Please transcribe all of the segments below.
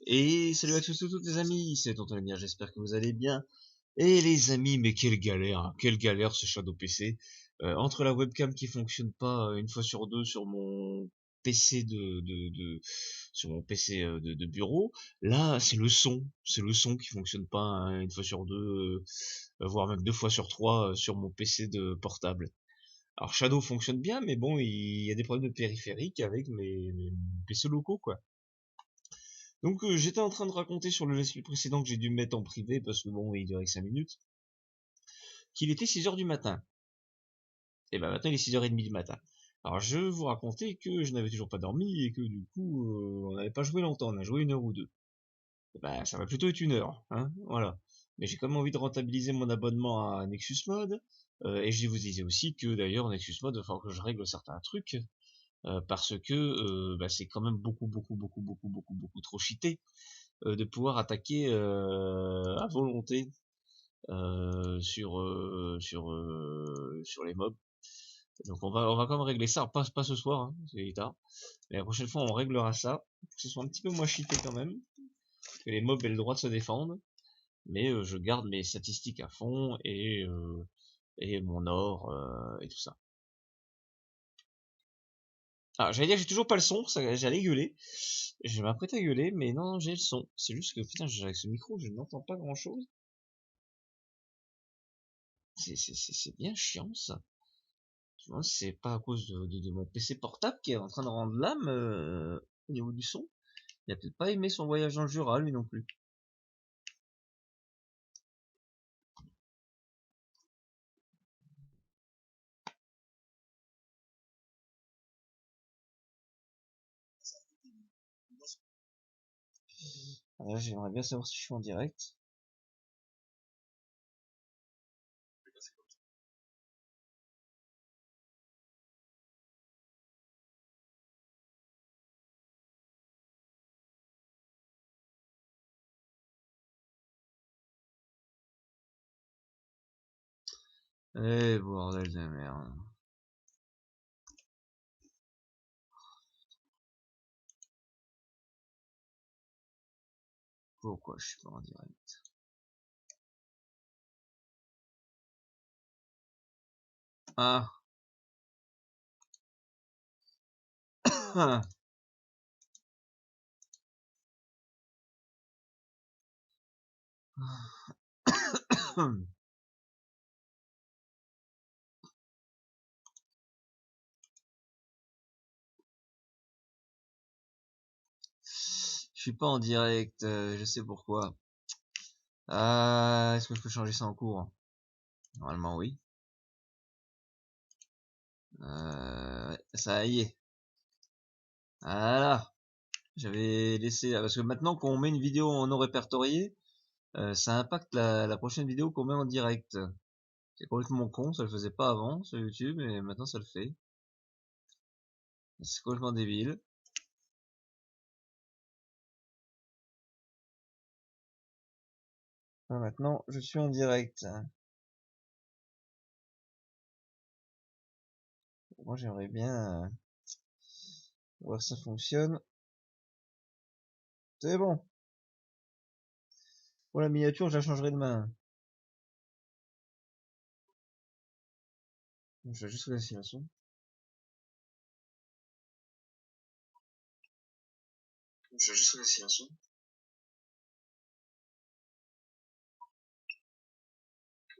Et salut à tous et toutes les amis, c'est Tonton Lemire, j'espère que vous allez bien. Et les amis, mais quelle galère ce Shadow PC. Entre la webcam qui fonctionne pas une fois sur deux sur mon PC sur mon PC de bureau, là c'est le son qui fonctionne pas une fois sur deux, voire même deux fois sur trois sur mon PC de portable. Alors Shadow fonctionne bien, mais bon, il y a des problèmes de périphérique avec mes PC locaux quoi. Donc j'étais en train de raconter sur le let's play précédent que j'ai dû me mettre en privé parce que bon il durait que 5 minutes, qu'il était 6 heures du matin. Et ben maintenant il est 6h30 du matin. Alors je vous racontais que je n'avais toujours pas dormi et que du coup on n'avait pas joué longtemps, on a joué une heure ou deux. Et ben ça va plutôt être une heure, hein, voilà. Mais j'ai quand même envie de rentabiliser mon abonnement à Nexus Mode. Et je vous disais aussi que d'ailleurs Nexus Mode, il va falloir que je règle certains trucs. Parce que c'est quand même beaucoup trop cheaté de pouvoir attaquer à volonté sur les mobs. Donc on va quand même régler ça, pas ce soir, hein, c'est tard. Mais la prochaine fois on réglera ça, pour que ce soit un petit peu moins cheaté quand même, que les mobs aient le droit de se défendre. Mais je garde mes statistiques à fond et mon or et tout ça. Alors j'allais dire que j'ai toujours pas le son, j'allais gueuler. Je vais m'apprêter à gueuler, mais non, j'ai le son. C'est juste que putain, avec ce micro, je n'entends pas grand chose. C'est bien chiant ça. Tu vois, c'est pas à cause de mon PC portable qui est en train de rendre l'âme au niveau du son. Il a peut-être pas aimé son voyage dans le Jura, lui non plus. Alors là, j'aimerais bien savoir si je suis en direct. Eh, bordel de merde. Pourquoi je suis pas en direct? Ah. Je suis pas en direct, je sais pourquoi. Ah, est-ce que je peux changer ça en cours? Normalement oui. Ça y est. Voilà. J'avais laissé, parce que maintenant qu'on met une vidéo en non répertorié, ça impacte la prochaine vidéo qu'on met en direct. C'est complètement con, ça le faisait pas avant sur YouTube et maintenant ça le fait. C'est complètement débile. Maintenant, je suis en direct. Moi, j'aimerais bien voir si ça fonctionne. C'est bon. Pour la miniature, je la changerai demain. Je vais juste laisser la son. Je vais juste laisser la son.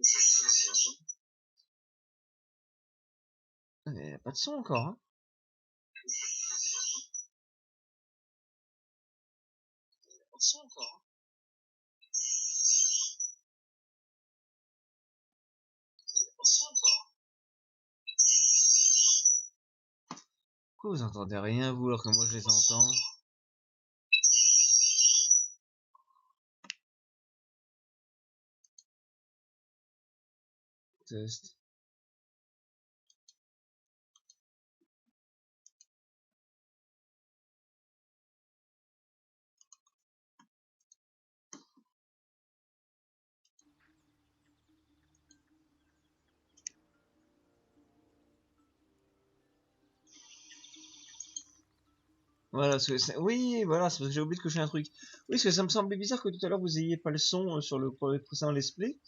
Je vais juste laisser la son. Il n'y a pas de son encore, hein. Je vais juste laisser la son. Il n'y a pas de son encore, hein. Il n'y a pas de son encore. Pourquoi vous entendez rien, vous, alors que moi je les entends? Test. Voilà, oui, voilà, c'est parce que j'ai oublié de cocher un truc. Oui, parce que ça me semblait bizarre que tout à l'heure vous ayez pas le son sur le précédent let's play,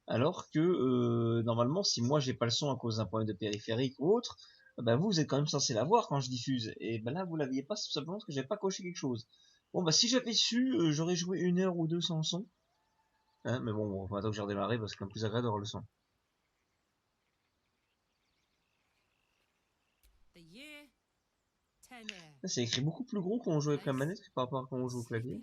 alors que normalement, si moi j'ai pas le son à cause d'un problème de périphérique ou autre, bah vous êtes quand même censé l'avoir quand je diffuse. Et ben là, vous l'aviez pas simplement parce que j'avais pas coché quelque chose. Bon, bah si j'avais su, j'aurais joué 1 heure ou deux sans le son. Hein, mais bon, on va attendre que j'ai redémarré parce que c'est quand même plus agréable d'avoir le son. Là, c'est écrit beaucoup plus gros quand on joue avec la manette que par rapport à quand on joue au clavier.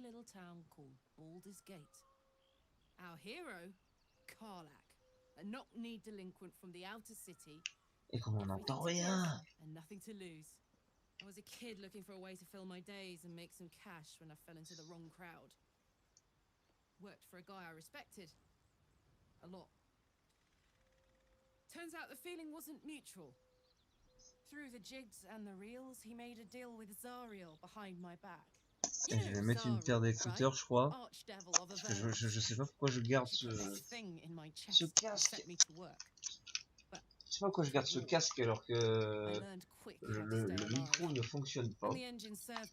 Et comme on n'entend rien. I was a kid looking for a way to fill my days and make some cash when I fell into the wrong crowd. Worked for a guy I respected. A lot. Turns out the feeling wasn't mutual. Through the jigs and the reels, he made a deal with Zariel behind my back. Et je vais mettre une paire d'écouteurs, je crois. Parce que je sais pas pourquoi je garde ce casque. Je sais pas pourquoi je garde ce casque alors que le micro ne fonctionne pas.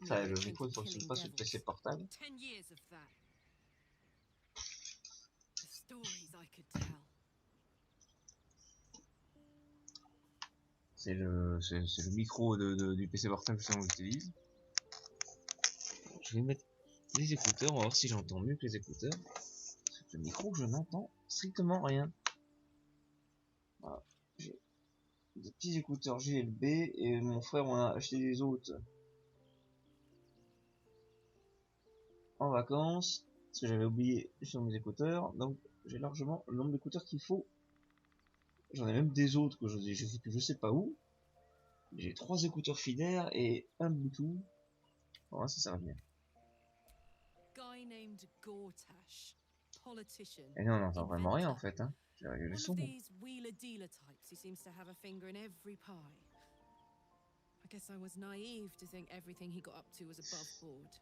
Enfin, le micro ne fonctionne pas sur le PC portable. C'est le micro du PC portable que j'utilise. Je vais mettre les écouteurs, on va voir si j'entends mieux que les écouteurs. Parce que le micro, je n'entends strictement rien. Voilà. J'ai des petits écouteurs GLB et mon frère en a acheté des autres en vacances. Parce que j'avais oublié sur mes écouteurs. Donc j'ai largement le nombre d'écouteurs qu'il faut. J'en ai même des autres que je sais pas où. J'ai 3 écouteurs filaires et un Bluetooth. Voilà, ça sert bien. Et là on n'entend vraiment rien en fait, hein. J'ai réglé le son.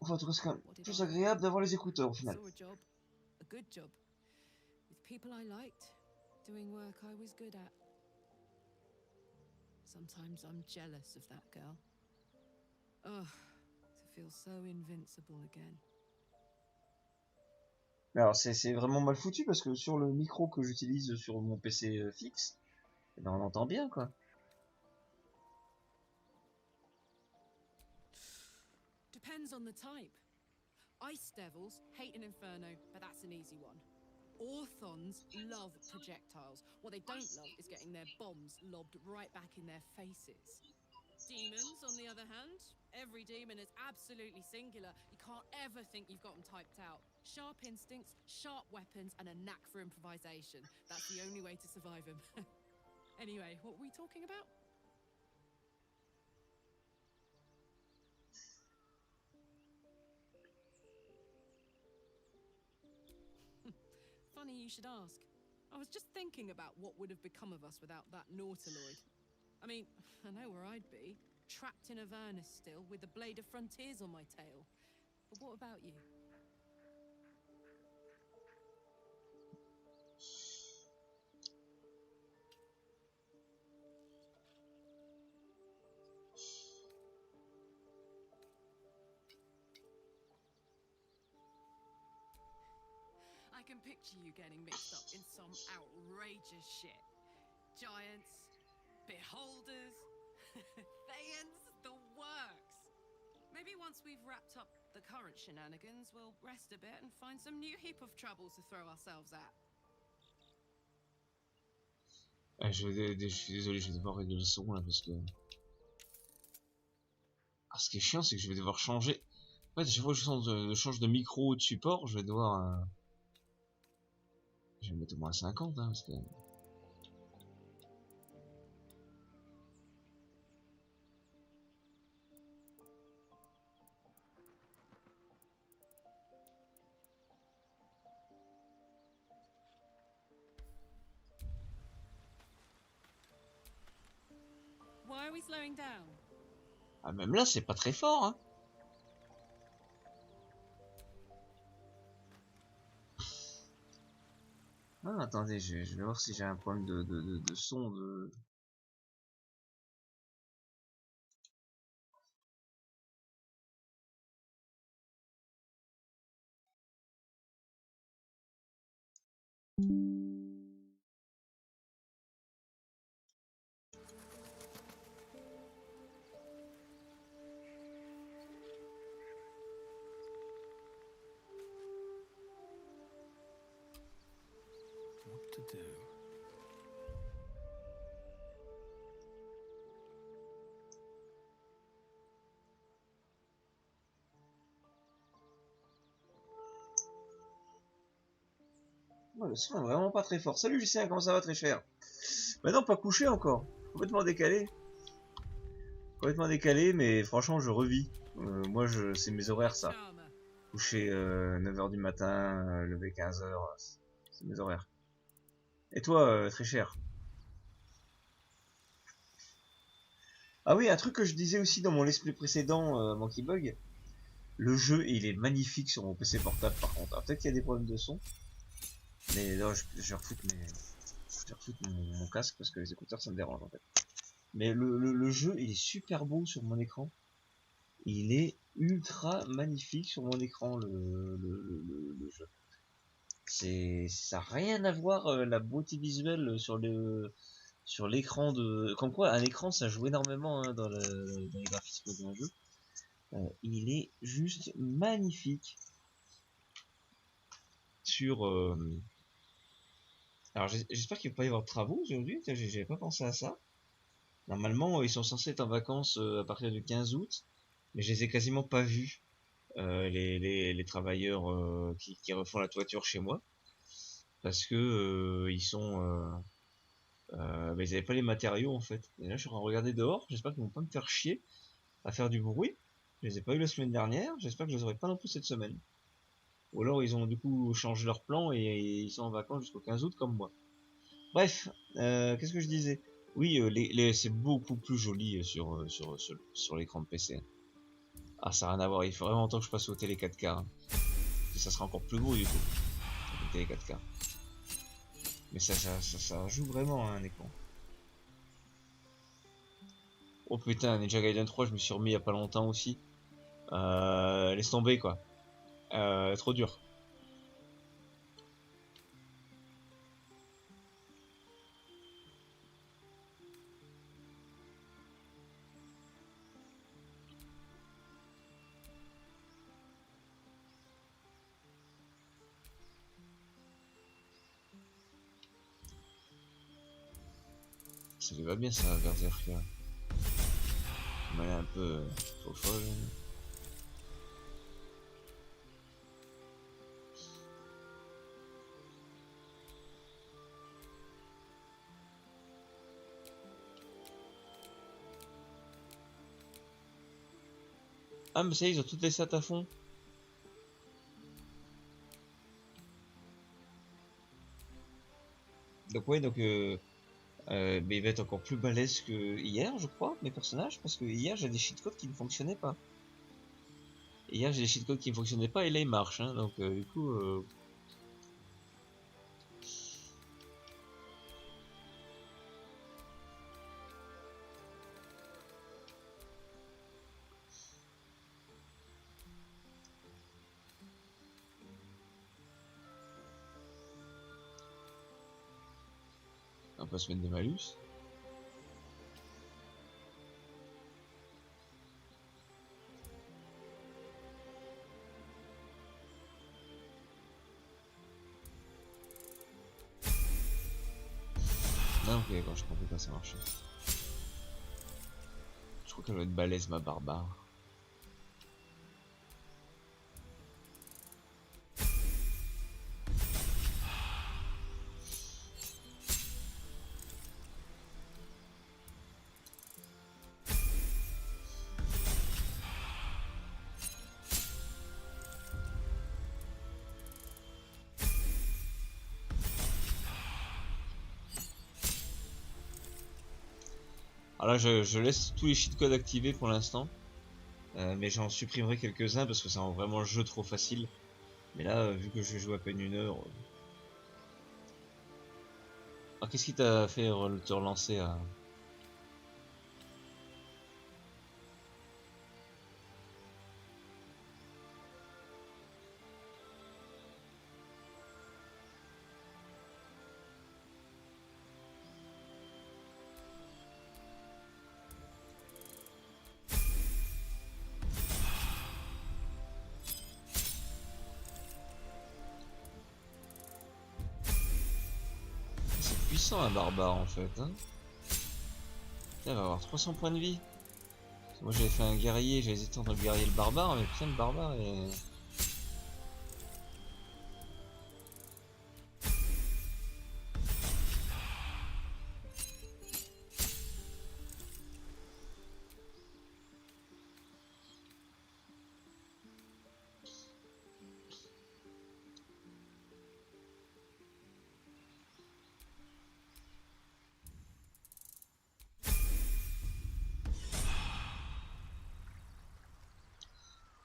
Enfin, en tout cas, c'est quand même plus agréable d'avoir les écouteurs au final. Sometimes I'm jealous of that girl. Oh, to feel so invincible again. Alors c'est vraiment mal foutu parce que sur le micro que j'utilise sur mon PC fixe, eh ben, on entend bien quoi. Depends on the type. Ice devils hate an inferno, but that's an easy one. Orthons love projectiles. What they don't love is getting their bombs lobbed right back in their faces. Demons, on the other hand, every demon is absolutely singular. You can't ever think you've got them typed out. Sharp instincts, sharp weapons, and a knack for improvisation. That's the only way to survive them. Anyway, what were we talking about? Funny you should ask. I was just thinking about what would have become of us without that nautiloid. I mean, I know where I'd be. Trapped in Avernus still, with the blade of frontiers on my tail. But what about you? I can picture you getting mixed up in some outrageous shit. Giants, beholders, Thayans, the works. Maybe once we've wrapped up the current shenanigans, we'll rest a bit and find some new heap of trouble to throw ourselves at. Ah, je suis désolé, je vais devoir régler le son là parce que... Ah, ce qui est chiant, c'est que je vais devoir changer... En fait, à chaque fois que je change de micro ou de support, je vais devoir... Je vais mettre au moins 50, hein, parce que... Why are we slowing down? Ah, même là, c'est pas très fort, hein. Ah, attendez, je vais voir si j'ai un problème de son de... What to do? Ouais, le son est vraiment pas très fort. Salut Lucien, comment ça va très cher? Bah non, pas couché encore. Complètement décalé. Complètement décalé, mais franchement, je revis. Moi, c'est mes horaires, ça. Charmer. Coucher 9h du matin, lever 15h, c'est mes horaires. Et toi, très cher? Ah oui, un truc que je disais aussi dans mon let's play précédent, Monkey Bug, le jeu, il est magnifique sur mon PC portable par contre. Alors, peut-être qu'il y a des problèmes de son, mais là, je vais refoutre mon casque parce que les écouteurs, ça me dérange en fait. Mais le jeu, il est super beau sur mon écran. Il est ultra magnifique sur mon écran, le jeu. Ça n'a rien à voir, la beauté visuelle sur l'écran de... Comme quoi, un écran, ça joue énormément hein, dans les graphismes d'un jeu. Il est juste magnifique sur... Alors j'espère qu'il va pas y avoir de travaux aujourd'hui, j'avais pas pensé à ça. Normalement, ils sont censés être en vacances à partir du 15 août, mais je les ai quasiment pas vus, les travailleurs qui refont la toiture chez moi, parce que bah, ils avaient pas les matériaux en fait. Et là, je suis en train de regarder dehors, j'espère qu'ils vont pas me faire chier à faire du bruit. Je les ai pas eu la semaine dernière, j'espère que je les aurai pas non plus cette semaine. Ou alors ils ont du coup changé leur plan et ils sont en vacances jusqu'au 15 août comme moi. Bref, qu'est-ce que je disais? Oui, c'est beaucoup plus joli sur l'écran de PC. Ah, ça n'a rien à voir, il faut vraiment longtemps que je passe au télé 4K. Hein. Et ça sera encore plus beau du coup, le télé 4K. Mais ça joue vraiment à un écran. Oh putain, Ninja Gaiden 3, je me suis remis il y a pas longtemps aussi. Laisse tomber quoi. Trop dur. Ça lui va bien ça, Berserk. Elle est un peu folle. Ah mais ça y est, ils ont toutes les stats à fond. Donc ouais, mais il va être encore plus balèze que hier, je crois, mes personnages, parce que hier j'ai des cheatcodes qui ne fonctionnaient pas. Hier j'ai des cheatcodes qui ne fonctionnaient pas et là ils marchent, hein, donc du coup... on peut se mettre des malus. Non, ok, quand je compris pas ça marchait. Je crois qu'elle doit être balèze ma barbare. Alors là je laisse tous les cheatcodes activés pour l'instant. Mais j'en supprimerai quelques-uns parce que ça rend vraiment le jeu trop facile. Mais là, vu que je joue à peine une heure... Ah, qu'est-ce qui t'a fait te relancer à... puissant un barbare en fait. Hein. Putain, il va avoir 300 points de vie. Moi j'avais fait un guerrier, j'ai hésité entre le guerrier et le barbare, mais putain le barbare est...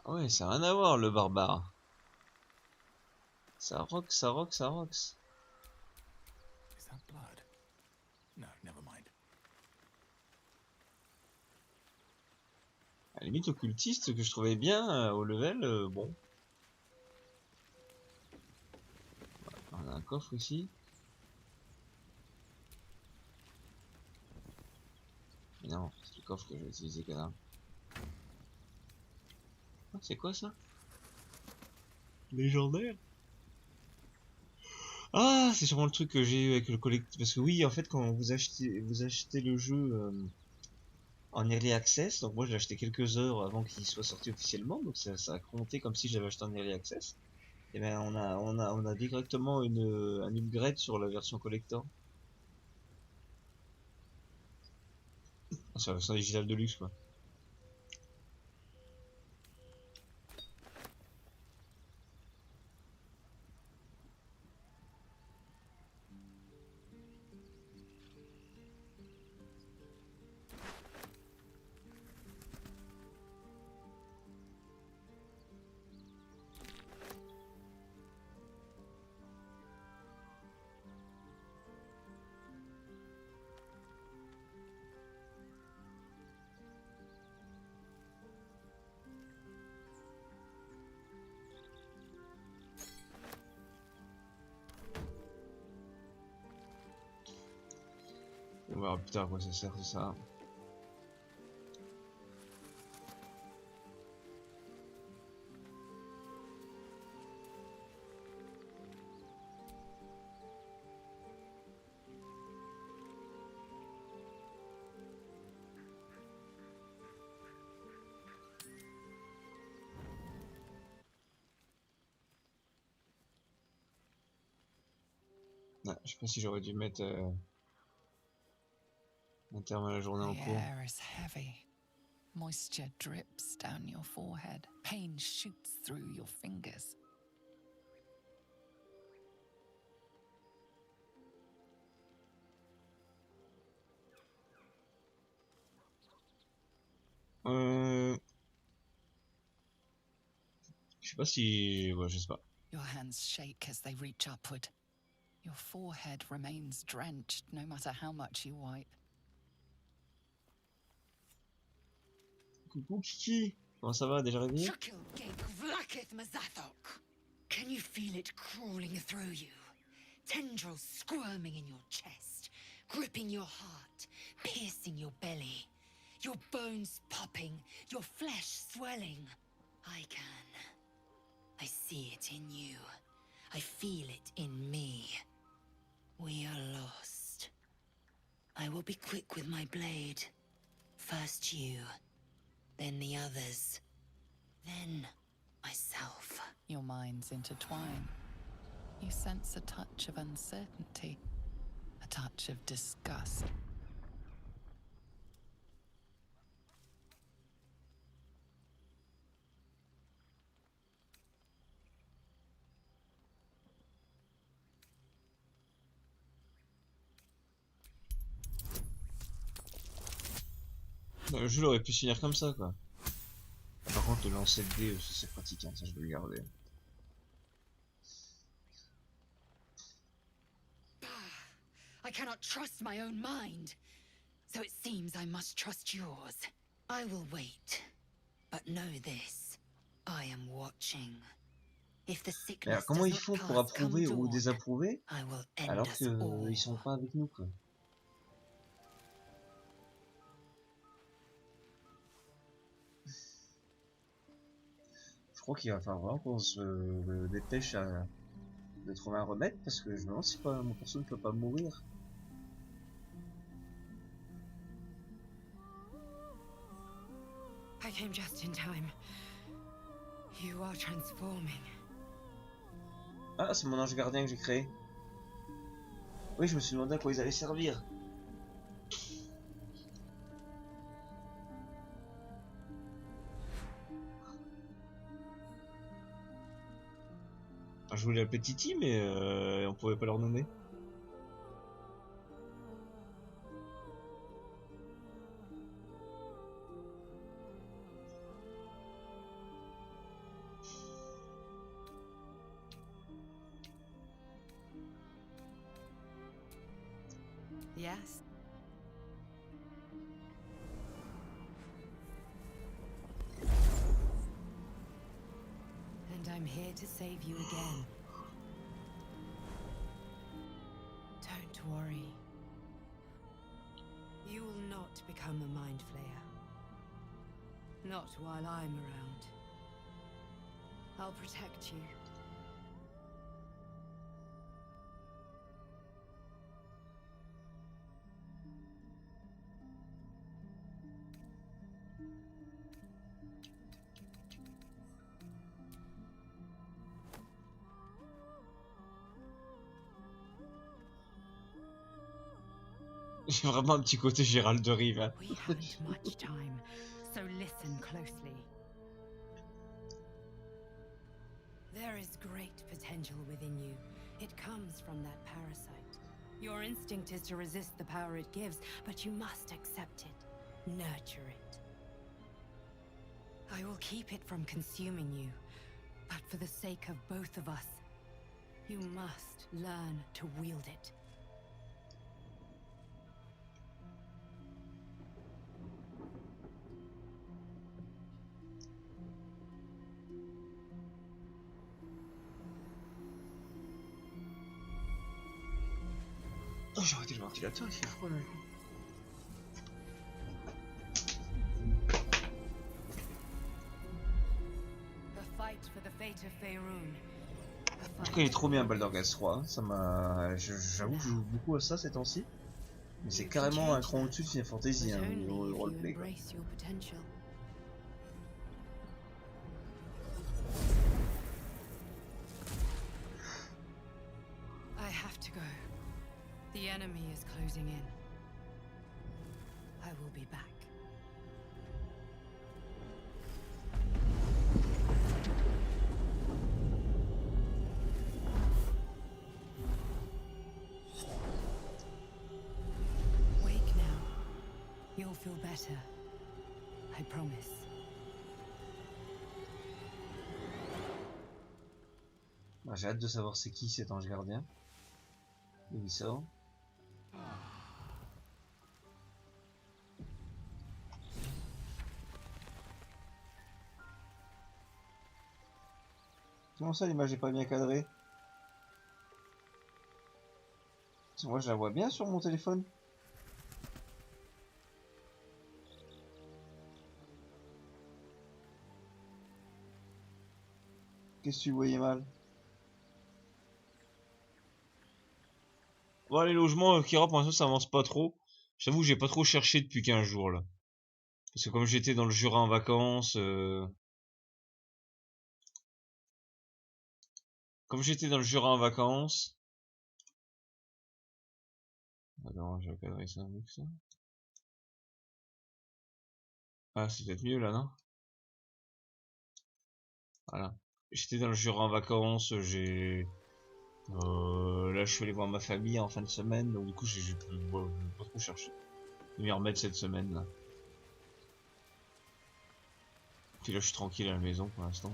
Ah ouais, ça n'a rien à voir le barbare. Ça rock, ça rock, ça rock. Is that blood? No, never mind. À la limite occultiste que je trouvais bien au level, bon. On a un coffre ici. Mais non, c'est le coffre que je vais utiliser, connard. Ah, c'est quoi ça? Légendaire? Ah, c'est sûrement le truc que j'ai eu avec le collectif. Parce que oui, en fait, quand vous achetez le jeu en early access, donc moi je l'ai acheté quelques heures avant qu'il soit sorti officiellement, donc ça a compté comme si j'avais acheté en early access. Et ben on a directement un upgrade sur la version collector. Ah, sur la version digitale de luxe quoi. On verra plus tard à quoi ça sert tout ça. Ouais, je sais pas si j'aurais dû mettre un terme à la journée en The cours. air is heavy. Moisture drips down your forehead. Pain shoots through your fingers. Je sais pas si... Ouais, je sais pas. Your hands shake as they reach upward. Your forehead remains drenched no matter how much you wipe. Coucou Kiki, comment ça va, déjà réveillé? Can you feel it crawling through you? Tendrils squirming in your chest, gripping your heart, piercing your belly. Your bones popping, your flesh swelling. I can. I see it in you. I feel it in me. We are lost. I will be quick with my blade. First you, then the others, then myself. Your minds intertwine. You sense a touch of uncertainty, a touch of disgust. Le jeu aurait pu se finir comme ça quoi. Par contre le lancer de dés aussi c'est pratique, hein, ça je vais le garder. I cannot trust my own mind. So it seems I must trust yours. I will wait. But know this. I am watching. If the Mais sickness alors, comment does ils not font pour pass come approuver ou dawn, désapprouver I will end alors us que all. ils sont pas avec nous quoi. Je crois qu'il va falloir vraiment qu'on se dépêche de trouver un remède parce que je me demande si pas, mon perso ne peut pas mourir. came just in time. You are transforming. Ah, c'est mon ange gardien que j'ai créé. Oui, je me suis demandé à quoi ils allaient servir. Ah, je voulais l'appeler Titi, mais on pouvait pas leur nommer. Yes. And I'm here to save you again. Don't worry. You will not become a mind flayer. Not while I'm around. I'll protect you. J'ai vraiment un petit côté Gérald de Rive. Hein. We haven't much time, so listen closely. There is great potential within you. It comes from that parasite. Your instinct is to resist the power it gives, but you must accept it, nurture it. I will keep it from consuming you, but for the sake of both of us, you must learn to wield it. Oh, j'ai arrêté le ventilateur, il fait froid là. The fight for the fate of Faerun. En tout cas, il est trop bien Baldur 3. Hein. Ça m'a. J'avoue que je joue beaucoup à ça ces temps-ci. Mais c'est carrément un cran au-dessus de Final Fantasy, hein, au niveau de roleplay. Quoi. I have to go. The enemy is closing in. I will be back. Wake now. You'll feel better. I promise. Bah, j'ai hâte de savoir c'est qui cet ange gardien. D'où il sort. Comment ça l'image est pas bien cadrée? Moi je la vois bien sur mon téléphone. Qu'est-ce que tu voyais mal? Bon, les logements Kira pour l'instant ça avance pas trop. J'avoue que j'ai pas trop cherché depuis 15 jours là. Parce que comme j'étais dans le Jura en vacances, Attends, je vais cadrer ça avec ça. Ah, c'est peut-être mieux là, non? Voilà. J'étais dans le Jura en vacances, là je suis allé voir ma famille en fin de semaine, donc du coup j'ai pas trop cherché. Je vais m'y remettre cette semaine là. Puis là je suis tranquille à la maison pour l'instant.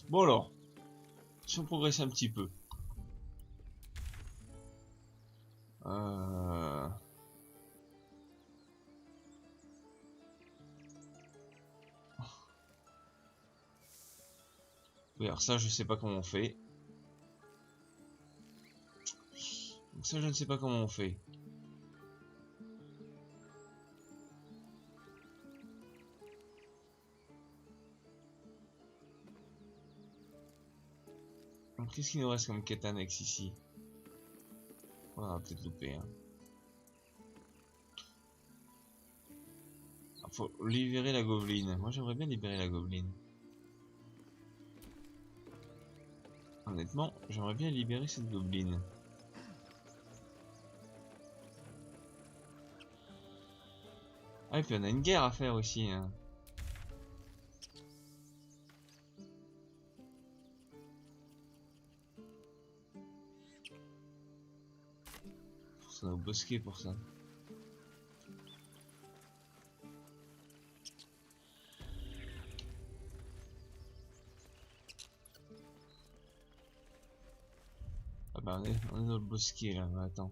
Bon alors, si on progresse un petit peu. Oui, alors ça je sais pas comment on fait. Donc ça, je ne sais pas comment on fait. Donc qu'est-ce qu'il nous reste comme quête annexe ici? On va peut-être louper. Hein. Ah, faut libérer la gobeline. Moi j'aimerais bien libérer la gobeline. Honnêtement, j'aimerais bien libérer cette gobeline. Ah et puis on a une guerre à faire aussi. Hein. On a au bosquet pour ça. Ah bah on est dans le bosquet là, mais attends.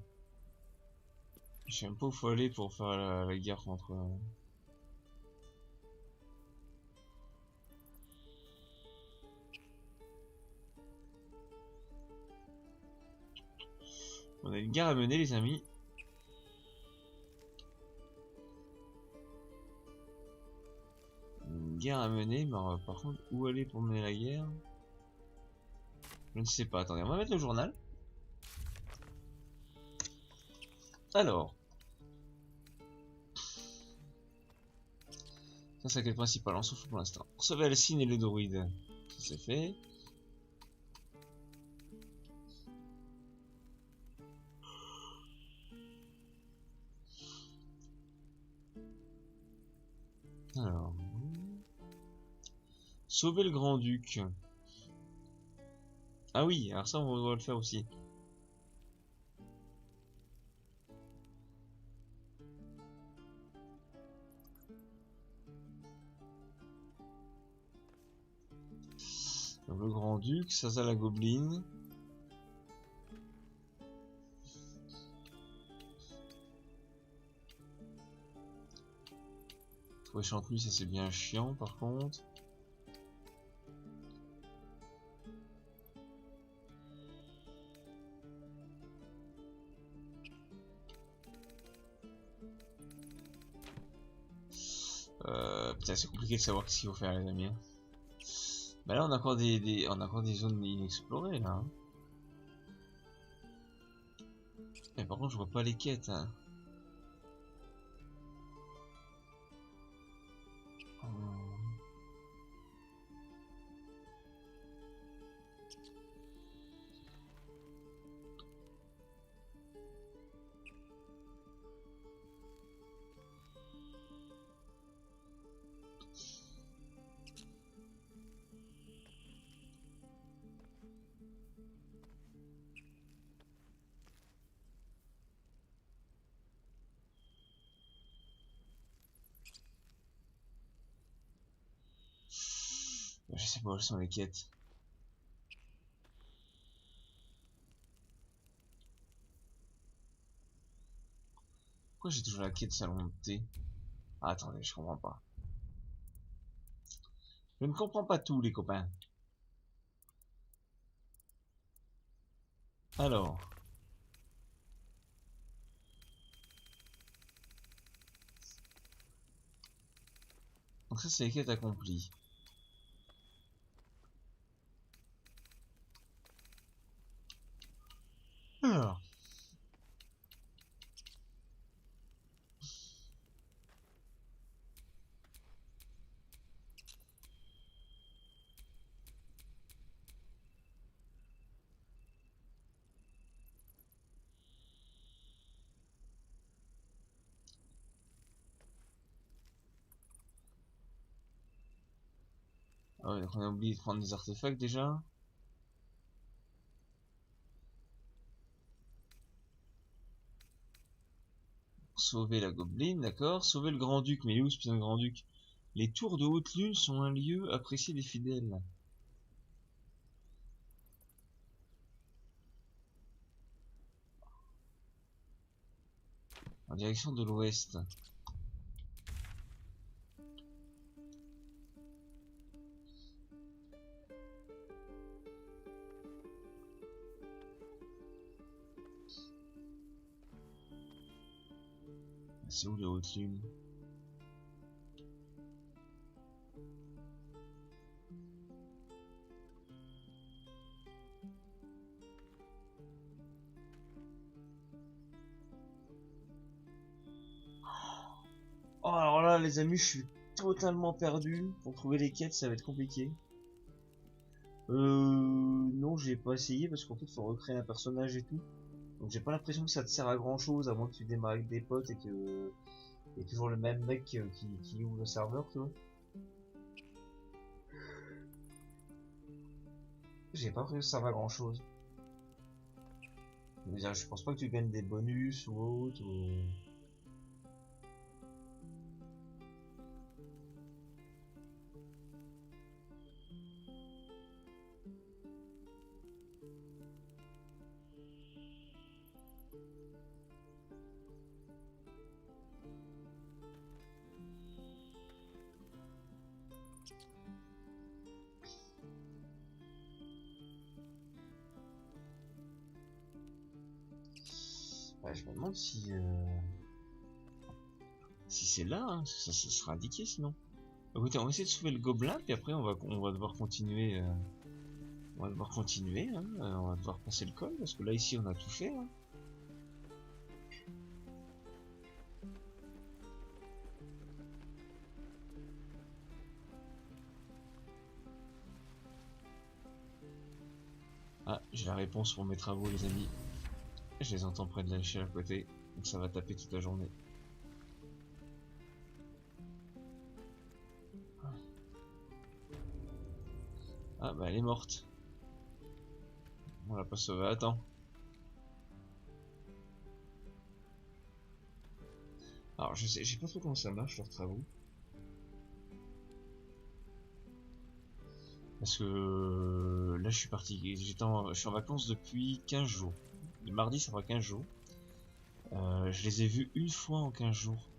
Je sais même pas où faut aller pour faire la guerre contre... On a une guerre à mener les amis. Une guerre à mener, mais par contre où aller pour mener la guerre? Je ne sais pas, attendez, on va mettre le journal. Alors. Ça c'est la quête principale, on s'en fout pour l'instant. Sauver Alcine et le druide. Ça c'est fait. Alors. Sauver le grand-duc. Ah oui, alors ça on doit le faire aussi. Donc, le grand-duc, ça la gobeline. Trouver Chanteluy, ça c'est bien chiant par contre. Putain, c'est compliqué de savoir ce qu'il faut faire les amis. Bah là on a encore on a encore des zones inexplorées là. Hein. Mais par contre je vois pas les quêtes. Hein. Je sais pas où sont les quêtes. Pourquoi j'ai toujours la quête salon de thé? Ah, attendez, je comprends pas. Je ne comprends pas tout les copains. Alors. Donc ça c'est les quêtes accomplies. Alors. Ah ouais, donc on a oublié de prendre des artefacts déjà. Sauver la gobeline, d'accord. Sauver le grand-duc, mais il est où ce putain de grand-duc? Les tours de haute lune sont un lieu apprécié des fidèles. En direction de l'ouest. C'est où les hautes lunes? Oh, alors là, les amis, je suis totalement perdu. Pour trouver les quêtes, ça va être compliqué. Non, j'ai pas essayé parce qu'en fait, faut recréer un personnage et tout. Donc, j'ai pas l'impression que ça te sert à grand chose, à moins que tu démarres avec des potes et que y a toujours le même mec qui ouvre le serveur, tu vois. J'ai pas l'impression que ça serve à grand chose. Je pense pas que tu gagnes des bonus ou autre. Ou... Ouais, je me demande si c'est là, hein, parce que ça sera indiqué sinon. Écoutez, on va essayer de sauver le gobelin, puis après on va devoir continuer. On va devoir continuer, hein, on va devoir passer le col, parce que là ici on a tout fait. Hein. Ah, j'ai la réponse pour mes travaux les amis. Je les entends près de l'échelle à côté, donc ça va taper toute la journée. Ah bah elle est morte. On l'a pas sauvée, attends. Alors je sais pas trop comment ça marche leurs travaux. Parce que là je suis parti, je suis en vacances depuis 15 jours. Le mardi ça fera 15 jours. Je les ai vus une fois en 15 jours.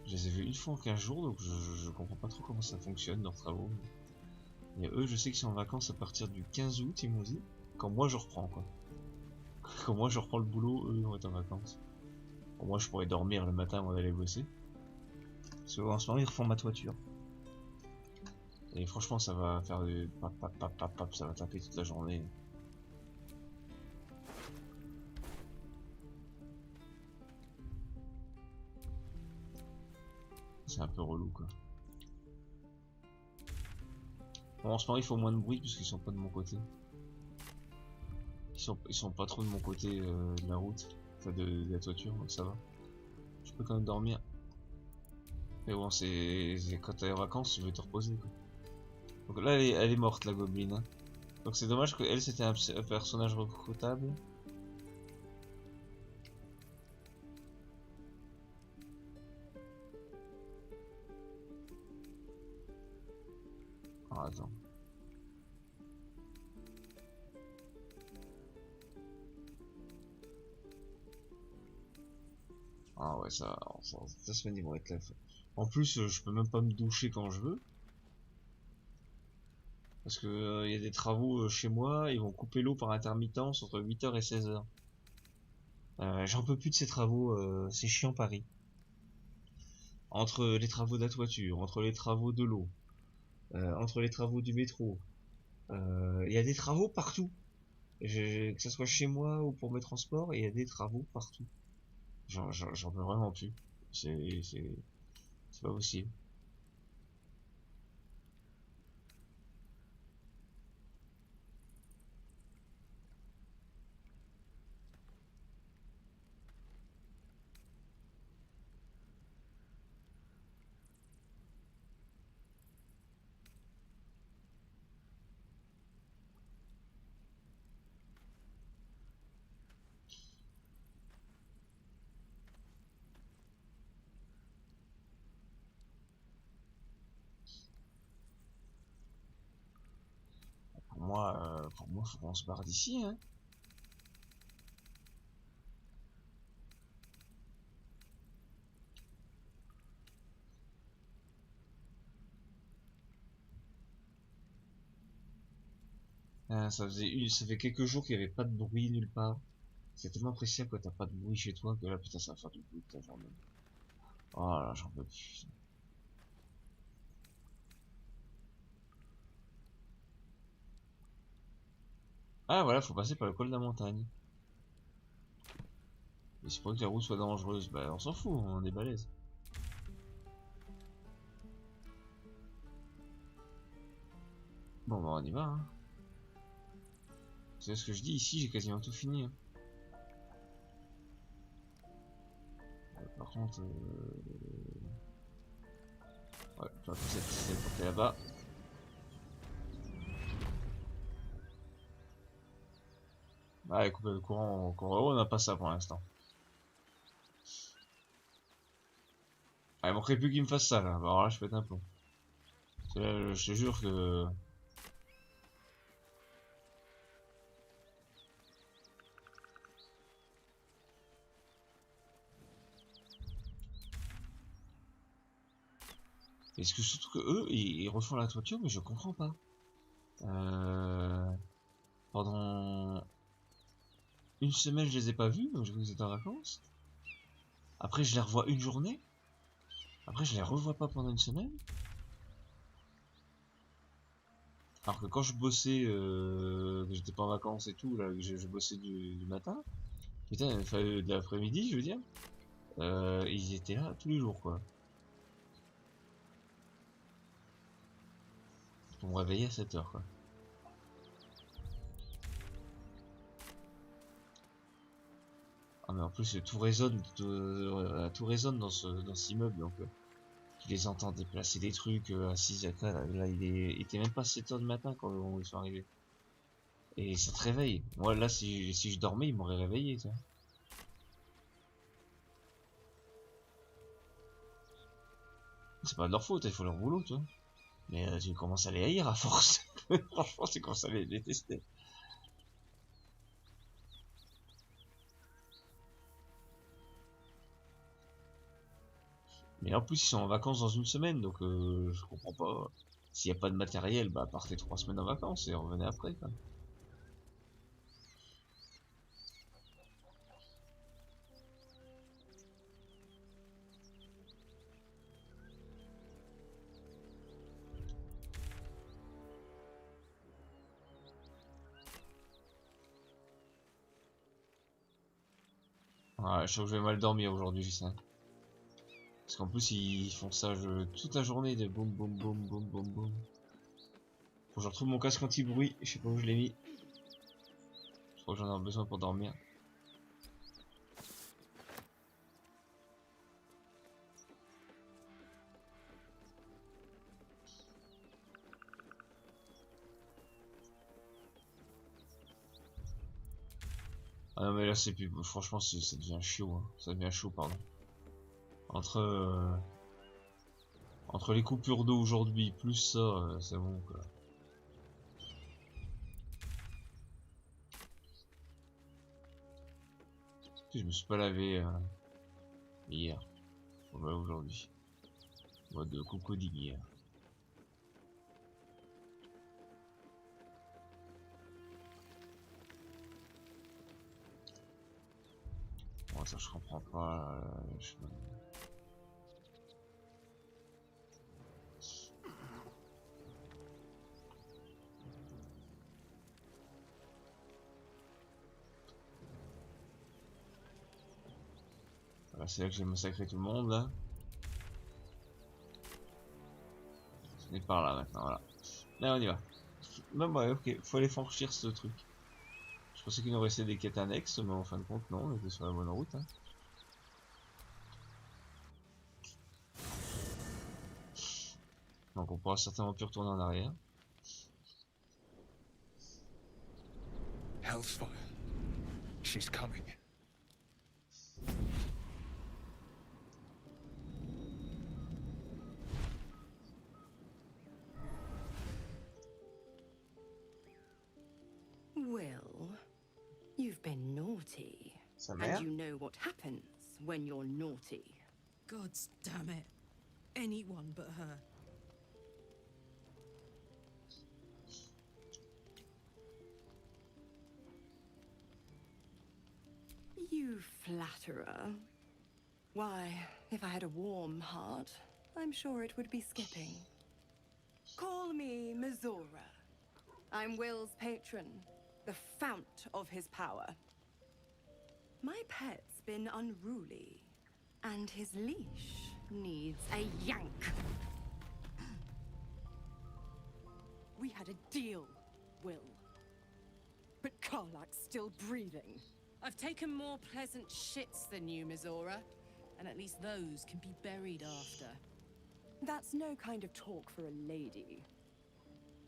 Je les ai vus une fois en 15 jours, donc je comprends pas trop comment ça fonctionne leurs travaux. Et eux, je sais qu'ils sont en vacances à partir du 15 août, ils m'ont dit. Quand moi je reprends, quoi. Quand moi je reprends le boulot, eux ils vont être en vacances. Bon, moi je pourrais dormir le matin avant d'aller bosser. Parce qu'en ce moment ils refont ma toiture. Et franchement ça va faire du pap pap pap pap pap, ça va taper toute la journée. C'est un peu relou quoi. Bon, en ce moment il faut moins de bruit puisqu'ils sont pas de mon côté. Ils sont pas trop de mon côté de la route, enfin de la toiture, donc ça va. Je peux quand même dormir. Mais bon, c'est quand t'es en vacances, tu veux te reposer quoi. Donc là elle est morte la gobeline. Hein. Donc c'est dommage que elle c'était un personnage recrutable. Ah, attends. Ah ouais ça semaine ils vont être là. En plus je peux même pas me doucher quand je veux. Parce que y a des travaux chez moi, ils vont couper l'eau par intermittence entre 8h et 16h. J'en peux plus de ces travaux, c'est chiant Paris. Entre les travaux de la toiture, entre les travaux de l'eau, entre les travaux du métro, il y a des travaux partout. Que ce soit chez moi ou pour mes transports, il y a des travaux partout. J'en peux vraiment plus. C'est pas possible. Pour moi, faut qu'on se barre d'ici, hein. Ah, ça fait quelques jours qu'il n'y avait pas de bruit nulle part. C'est tellement appréciable quand t'as pas de bruit chez toi que là, putain, ça va faire du bruit toute la journée. Oh là, j'en peux plus. Ah voilà, faut passer par le col de la montagne. Et c'est pas que la route soit dangereuse, bah on s'en fout, on est balèze. Bon bah on y va, hein. C'est ce que je dis, ici j'ai quasiment tout fini. Hein. Par contre, ouais, je vais cette portée là-bas. Ouais, couper le courant, on n'a pas ça pour l'instant. Ah, il manquerait plus qu'il me fasse ça là, bah, alors là je pète un plomb. Là, je te jure que... Est-ce que surtout que eux, ils refont la toiture, mais je comprends pas. Pendant une semaine, je les ai pas vus, donc je crois qu'ils étaient en vacances. Après, je les revois une journée. Après, je les revois pas pendant une semaine. Alors que quand je bossais, que j'étais pas en vacances et tout, là, que je bossais du matin, putain, enfin, de l'après-midi, je veux dire, ils étaient là tous les jours, quoi. Pour me réveiller à 7 heures, quoi. Ah, mais en plus, tout résonne, tout résonne dans cet immeuble, donc, je les entends déplacer des trucs à 6 à 4, là, il était même pas 7 heures du matin quand ils sont arrivés. Et ça te réveille. Moi, là, si je dormais, ils m'auraient réveillé, ça. C'est pas de leur faute, il faut leur boulot, tu vois. Mais tu commences à les haïr à force. Franchement, tu commences à les détester. Mais en plus, ils sont en vacances dans une semaine, donc je comprends pas. S'il n'y a pas de matériel, bah partez 3 semaines en vacances et revenez après, quoi. Ouais, je sens que je vais mal dormir aujourd'hui, je sais. Parce qu'en plus, ils font ça toute la journée de boum boum boum boum boum boum. Faut que je retrouve mon casque anti-bruit, je sais pas où je l'ai mis. Je crois que j'en ai besoin pour dormir. Ah non mais là c'est plus... Franchement ça devient chaud, hein. Ça devient chaud, pardon. Entre, entre les coupures d'eau aujourd'hui, plus ça, c'est bon, quoi. Je me suis pas lavé hier. Voilà, aujourd'hui. Mode cocoding hier. Bon, ça je comprends pas. Voilà, c'est là que j'ai massacré tout le monde, là. On est par là maintenant, voilà. Là on y va. Même ouais, ok, faut aller franchir ce truc. Je pensais qu'il nous restait des quêtes annexes, mais en fin de compte non, on était sur la bonne route, hein. Donc on pourra certainement plus retourner en arrière. Hell's fire. She's coming. Well, you've been naughty. Sa And mère. you know what happens when you're naughty. God's damn it. Anyone but her. You flatterer. Why, if I had a warm heart, I'm sure it would be skipping. Call me Mizora. I'm Will's patron, the fount of his power. My pet's been unruly, and his leash needs a yank. We had a deal, Will. But Karlak's still breathing. I've taken more pleasant shits than you, Mizora. And at least those can be buried after. That's no kind of talk for a lady.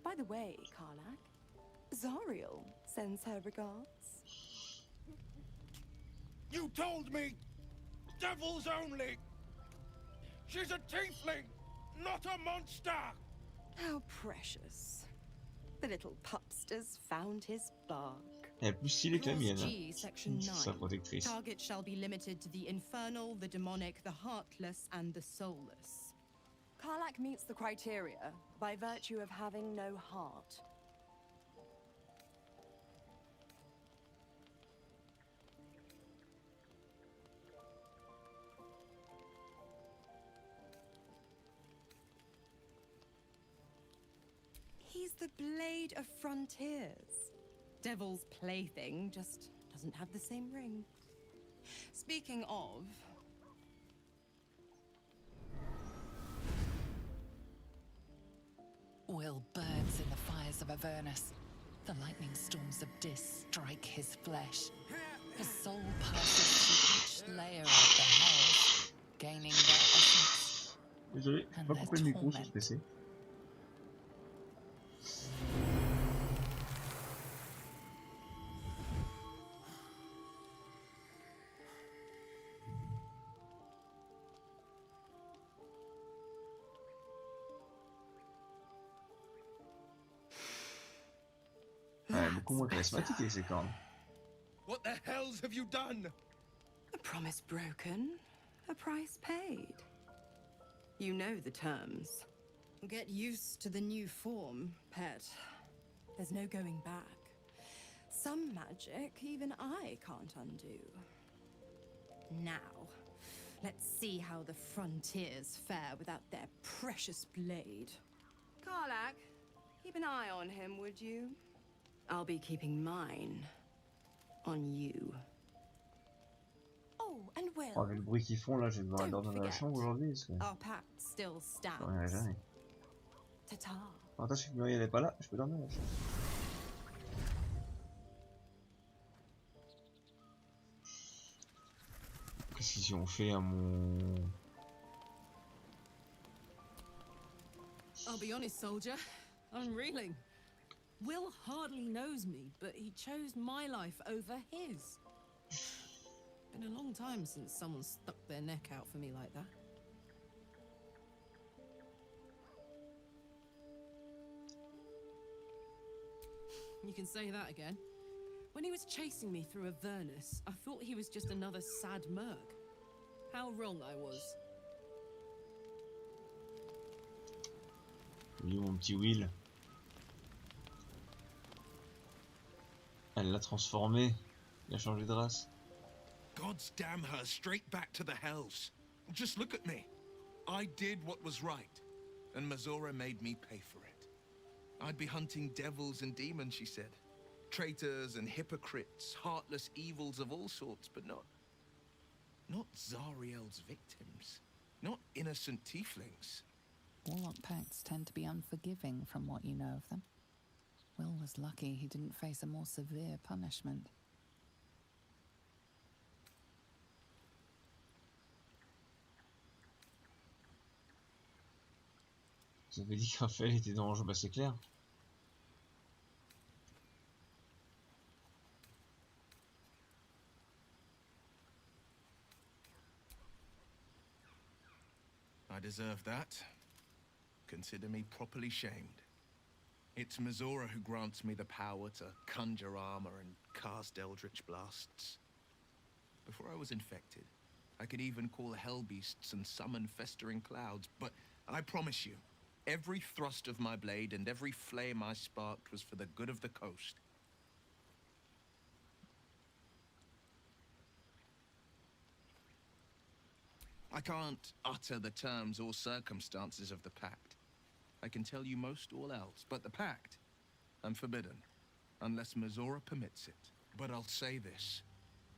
By the way, Karlak, Zariel sends her regards. You told me! Devils only! She's a tiefling, not a monster! How precious. The little pupster's found his bark. Elle est plus stylée que la mienne. Clause G, section Sa 9. protectrice. Target shall be limited to the infernal, the demonic, the heartless, and the soulless. Karlak meets the criteria by virtue of having no heart. He's the blade of frontiers. Devil's plaything just doesn't have the same ring. Speaking of, Will burns in the fires of Avernus. The lightning storms of Dis strike his flesh. His soul passes through each layer of the hells, gaining their essence Désolé, and pas their couper le micro sur ce torment. PC. Ouais, beaucoup moins charismatique avec ses cornes. What the hells have you done? a promise broken, a price paid. You know the terms. Get used to the new form, pet. There's no going back. Some magic even I can't undo. Now, let's see how the frontiers fare without their precious blade. Karlak, keep an eye on him, would you? I'll be keeping mine on you. Oh, and Will, Oh, avec le bruit qu'ils font là, je vais devoir Don't dormir dans la forget. chambre aujourd'hui parce que our pact still je dormirai stands. jamais. Ta-ta. Avantage que Muriel n'est pas là, je peux dormir dans la chambre. Qu'est-ce qu'ils y ont fait à mon... I'll be honest, soldier. I'm reeling. Will hardly knows me, but he chose my life over his. Been a long time since someone stuck their neck out for me like that. You can say that again. When he was chasing me through Avernus, I thought he was just another sad merc. How wrong I was. Oui, mon petit Will. Elle l'a transformé. Il a changé de race. God's damn her straight back to the hells. Just look at me. I did what was right, and Mizora made me pay for it. I'd be hunting devils and demons, she said. Traitors and hypocrites, heartless evils of all sorts, but not Zariel's victims. Not innocent tieflings. Warlock pacts tend to be unforgiving from what you know of them. Will was lucky he didn't face a more severe punishment. Vous avez dit qu'Raphaël était dangereux, bah c'est clair. I deserve that. Consider me properly shamed. It's Mizora who grants me the power to conjure armor and cast eldritch blasts. Before I was infected, I could even call hell beasts and summon festering clouds, but I promise you, every thrust of my blade and every flame I sparked was for the good of the coast. I can't utter the terms or circumstances of the pact. I can tell you most all else, but the pact, I'm forbidden, unless Mizora permits it. But I'll say this.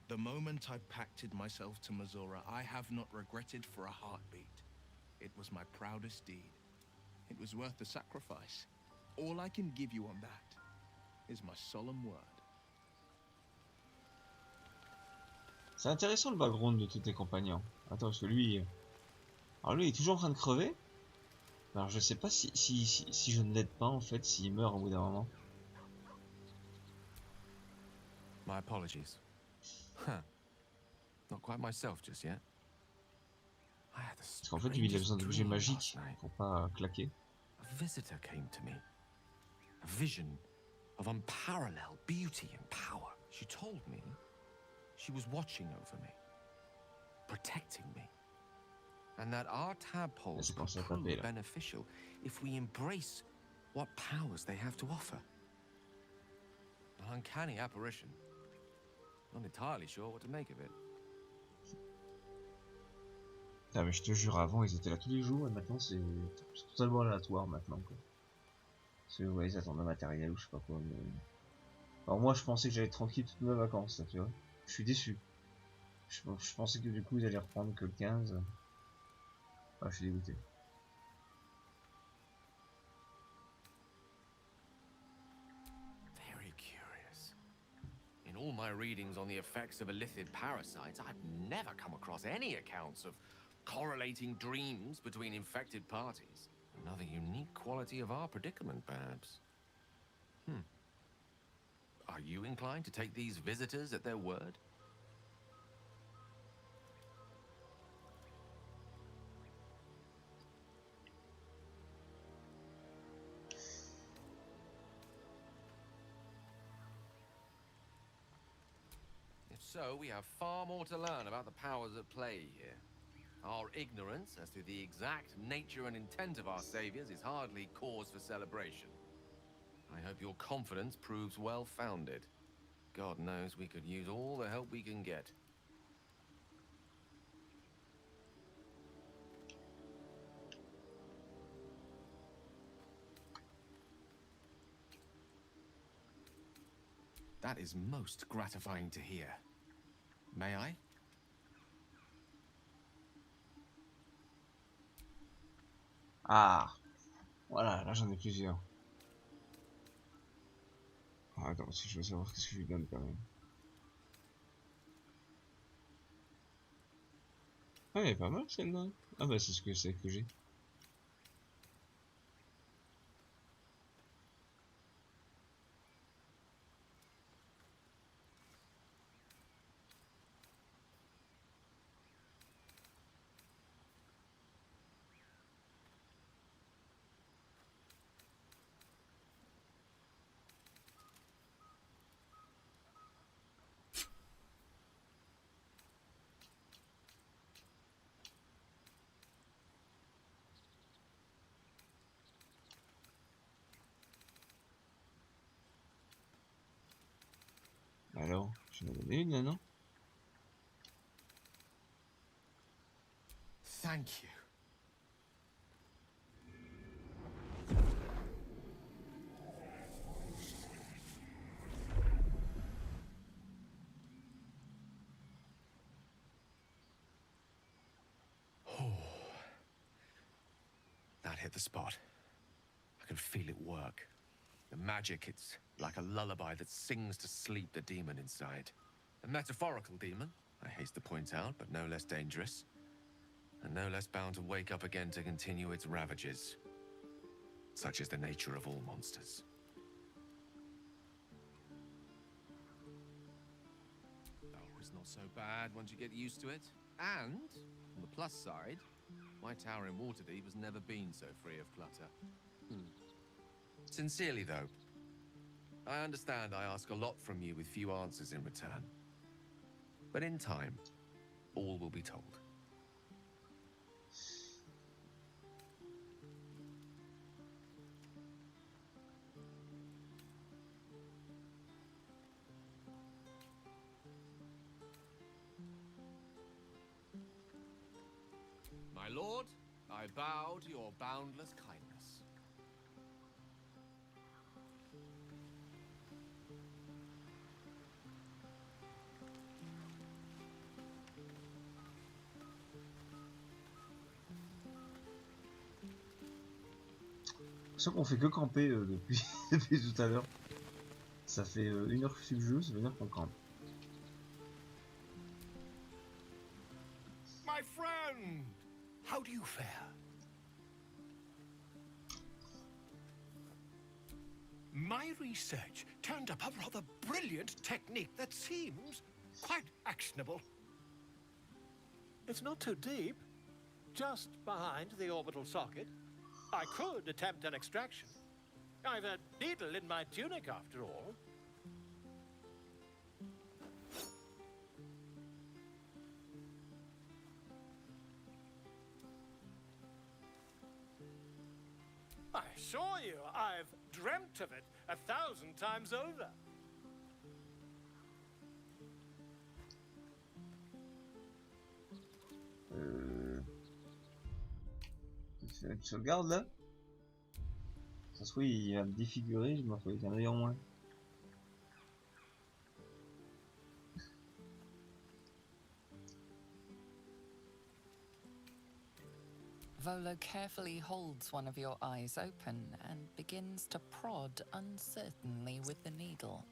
The moment I pacted myself to Mizora, I have not regretted for a heartbeat. It was my proudest deed. It was worth the sacrifice. All I can give you on that is my solemn word. C'est intéressant le background de tous tes compagnons. Attends, parce que lui... Alors lui, il est toujours en train de crever. Alors je sais pas si je ne l'aide pas, en fait, s'il meurt au bout d'un moment. My apologies. Huh. Not quite myself just yet. I had the Parce qu'en fait, lui, il a besoin d'objets magiques pour pas claquer. A visitor came to me. A vision of unparalleled beauty and power. She told me she was watching over me, protecting me, and that our tadpoles could prove beneficial if we embrace what powers they have to offer. An uncanny apparition. Not entirely sure what to make of it. Ah mais je te jure, avant ils étaient là tous les jours et maintenant c'est totalement aléatoire maintenant quoi. Parce que ouais, ils attendent le matériel ou je sais pas quoi. Mais... Alors moi je pensais que j'allais être tranquille toutes mes vacances là, tu vois. Je suis déçu. Je pensais que du coup ils allaient reprendre que le 15. Ah, je suis dégoûté. Very curious. In all my readings on the effects of illithid parasites, I've never come across any accounts of correlating dreams between infected parties. Another unique quality of our predicament, perhaps. Are you inclined to take these visitors at their word? If so, we have far more to learn about the powers at play here. Our ignorance as to the exact nature and intent of our saviors is hardly cause for celebration. I hope your confidence proves well-founded. God knows we could use all the help we can get. That is most gratifying to hear. May I? Ah, voilà, là j'en ai plusieurs. Ah, attends, parce que je veux savoir qu'est-ce que je lui donne quand même. Ah, elle est pas mal celle-là. Ah bah c'est ce que c'est que j'ai. Alors, j'en ai donné une là, non? Thank you. That hit the spot. I can feel it work. The magic, it's like a lullaby that sings to sleep the demon inside. A metaphorical demon, I haste to point out, but no less dangerous. And no less bound to wake up again to continue its ravages. Such is the nature of all monsters. Oh, it's not so bad once you get used to it. And, on the plus side, my tower in Waterdeep has never been so free of clutter. Sincerely, though, I understand I ask a lot from you with few answers in return. But in time, all will be told. My lord, I bow to your boundless kindness. C'est qu'on fait que camper depuis, depuis tout à l'heure. Ça fait 1 heure que je suis le jeu, ça veut dire qu'on campe. My friend! How do you fare? My research turned up a rather brilliant technique that seems quite actionable. It's not too deep. Just behind the orbital socket. I could attempt an extraction. I've a needle in my tunic, after all. I assure you, I've dreamt of it 1,000 times over. Tu sauvegardes là? Ça se trouve il va me défigurer, je me retrouve avec un œil en moins. Volo carefully holds one of your eyes open and begins to prod uncertainly with the needle.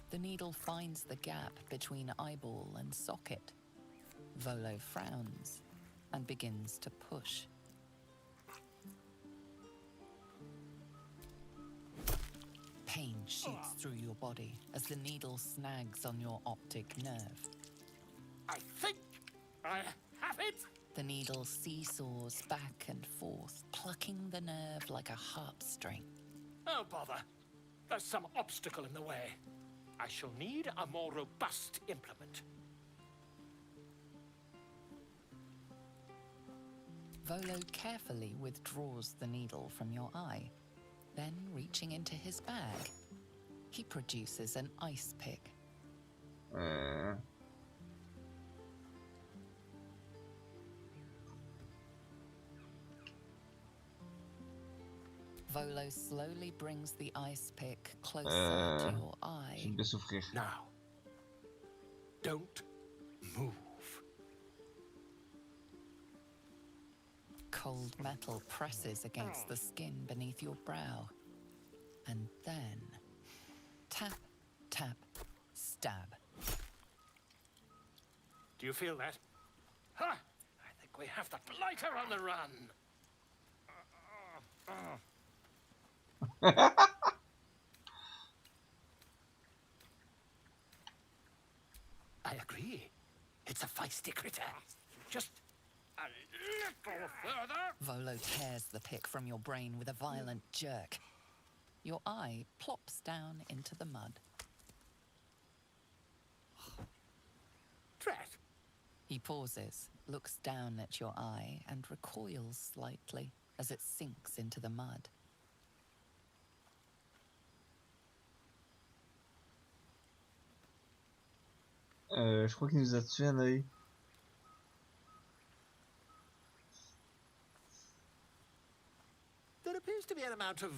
The needle finds the gap between eyeball and socket. Volo frowns and begins to push. Pain shoots through your body as the needle snags on your optic nerve. I think I have it! The needle seesaws back and forth, plucking the nerve like a heartstring. Oh, bother. There's some obstacle in the way. I shall need a more robust implement. Volo carefully withdraws the needle from your eye. Then, reaching into his bag, he produces an ice pick. Volo slowly brings the ice pick closer to your eye. Je vais bien souffrir. Now, don't move. Cold metal presses against the skin beneath your brow. And then, tap, tap, stab. Do you feel that? Ha! I think we have the blighter on the run. I agree. It's a feisty critter. Just a little further. Volo tears the pick from your brain with a violent jerk. Your eye plops down into the mud. Drat. He pauses, looks down at your eye, and recoils slightly as it sinks into the mud. Je crois qu'il nous a tué un œil. There appears to be an amount of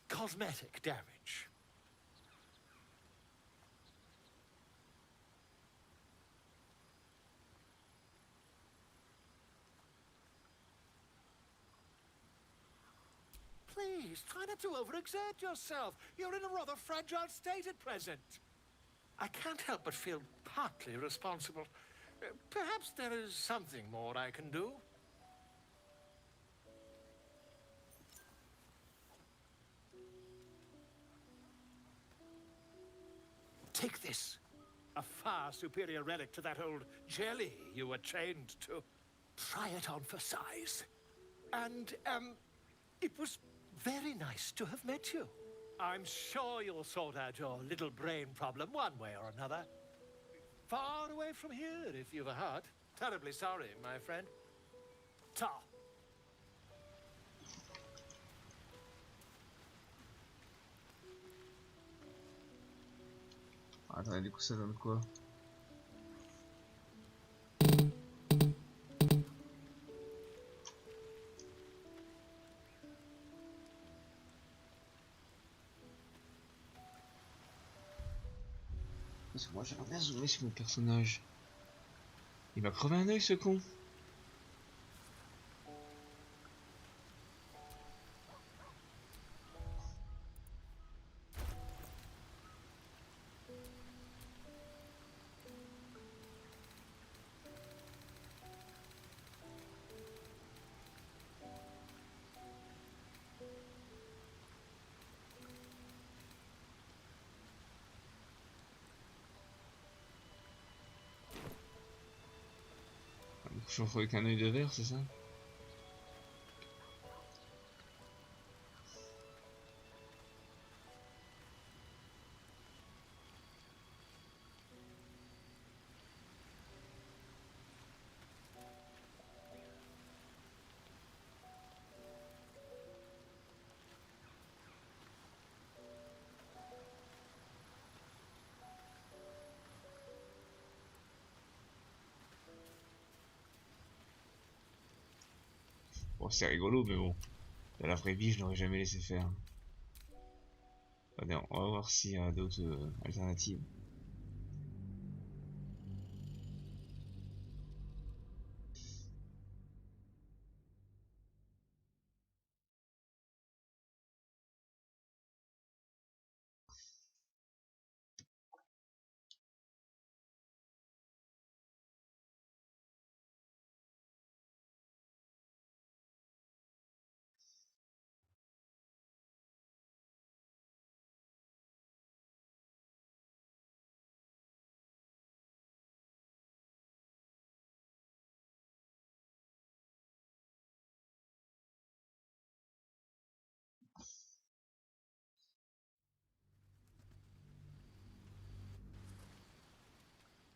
cosmetic damage. Please, try not to overexert yourself. You're in a rather fragile state at present. I can't help but feel partly responsible. Perhaps there is something more I can do. Take this. A far superior relic to that old jelly you were chained to. Try it on for size. And, it was very nice to have met you. I'm sure you'll sort out your little brain problem one way or another. Far away from here, if you've a heart. Terribly sorry, my friend. Ta. Attends, du coup ça donne quoi? Parce que moi j'aimerais bien zoomer sur mon personnage. Il m'a crevé un œil ce con. Je me retrouve avec un œil de verre, c'est ça? Bon, c'est rigolo, mais bon. Dans la vraie vie, je l'aurais jamais laissé faire. Allez, on va voir s'il y a d'autres alternatives.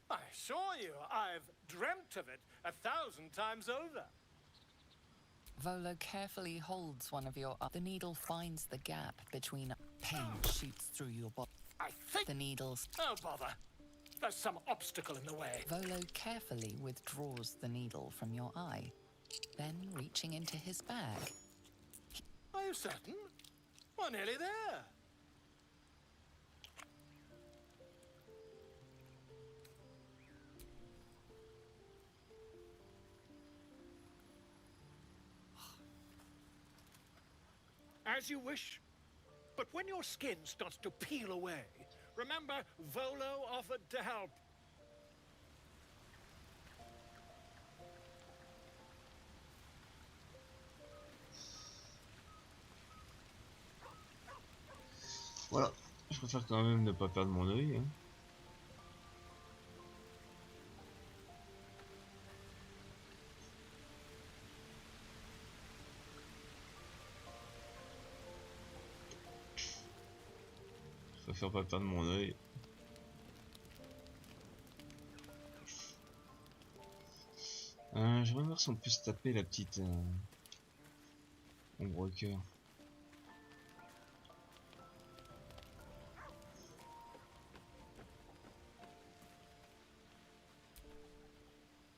I assure you, I've dreamt of it 1,000 times over. Volo carefully holds one of your. The needle finds the gap between. Pain shoots through your body. I think... The needles. Oh, bother. There's some obstacle in the way. Volo carefully withdraws the needle from your eye, then reaching into his bag. Are you certain? We're nearly there. As you wish. But when your skin starts to peel away, remember Volo offered to help. Voilà. Je préfère quand même ne pas perdre mon œil. Hein. Je préfère pas perdre mon œil. J'aimerais voir si on peut se taper la petite ombre cœur.